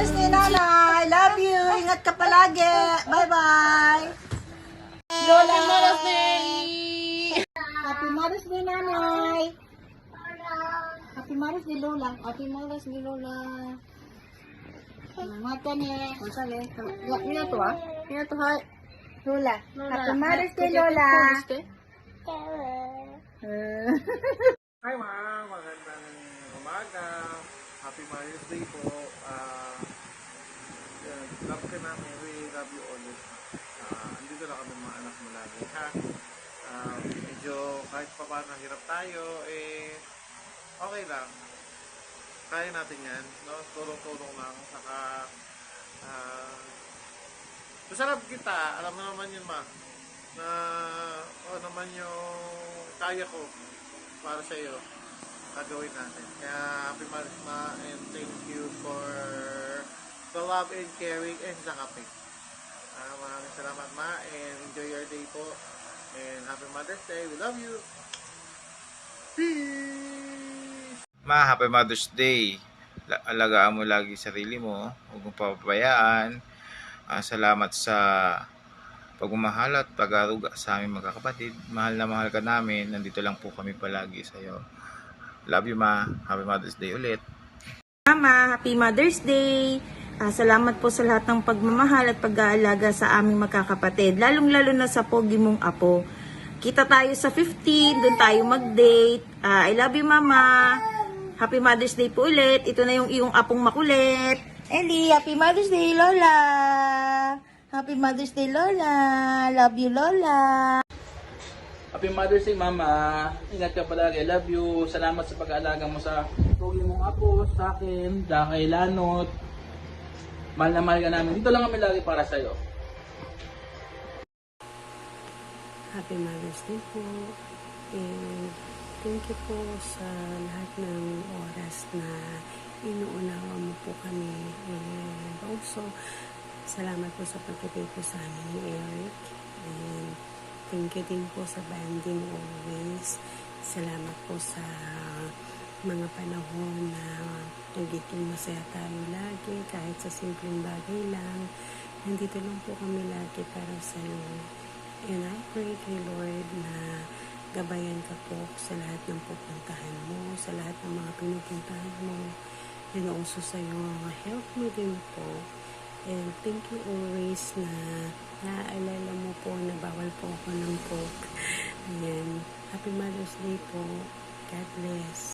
Mother's Day, Nanay! Love you! Ingat ka palagi! Bye-bye! Lola! Happy Mother's Day! Happy Mother's Day, Nanay! Happy Mother's Day, Lola! Happy Mother's Day, Lola! Mata ni... Masali. Mira to, ah? Mira to, ha? Lola. Happy Mother's Day, Lola! Hi Ma, magandang umaga. Happy Mother's Day po. Love ka namin. We love you always. Andito na kami mga anak mo lagi ha. Medyo kahit pa paano hirap tayo, okay lang. Kaya natin yan. No? Tulong-tulong lang. Saka masarap kita. Alam mo naman yun Ma. Na naman yung kaya ko para sa iyo gagawin natin. Kaya happy Mother's Ma and thank you for the love and caring and sa kape. Maraming salamat Ma and enjoy your day po and happy Mother's Day. We love you. Peace! Ma, happy Mother's Day. Alagaan mo lagi sarili mo. Huwag mong papabayaan. Salamat sa pagmamahal at pag-aruga sa aming magkakapatid. Mahal na mahal ka namin. Nandito lang po kami palagi sa iyo. Love you Ma. Happy Mother's Day ulit. Mama, Happy Mother's Day! Salamat po sa lahat ng pagmamahal at pag-aalaga sa aming magkakapatid. Lalong-lalo na sa pogi mong apo. Kita tayo sa 15, doon tayo mag-date. I love you Mama. Happy Mother's Day po ulit. Ito na yung iyong apong makulit. Ellie, Happy Mother's Day Lola! Happy Mother's Day Lola! Love you Lola! Happy Mother's Day, Mama. Ingat ka palagi. I love you. Salamat sa pag-aalaga mo sa pogi mong apo, sa akin, kay Lanot. Mahal na mahal ka namin. Dito lang kami lagi para sa'yo. Happy Mother's Day po. And thank you po sa lahat ng oras na inuunawa mo po kami. And also, salamat po sa pagkatay po sa amin ni Eric. And thank you din po sa banding always. Salamat po sa mga panahon na nagiging masaya tayo lagi. Kahit sa simpleng bagay lang. Nandito lang po kami lagi para sa iyo. And I pray kay Lord na gabayan ka po sa lahat ng pupuntahan mo, sa lahat ng mga pinupuntahan mo. And also sa iyo, help mo din po. And thank you always na naaalala mo po na bawal po ako ng coke. Ayan. Happy Mother's Day po. God bless.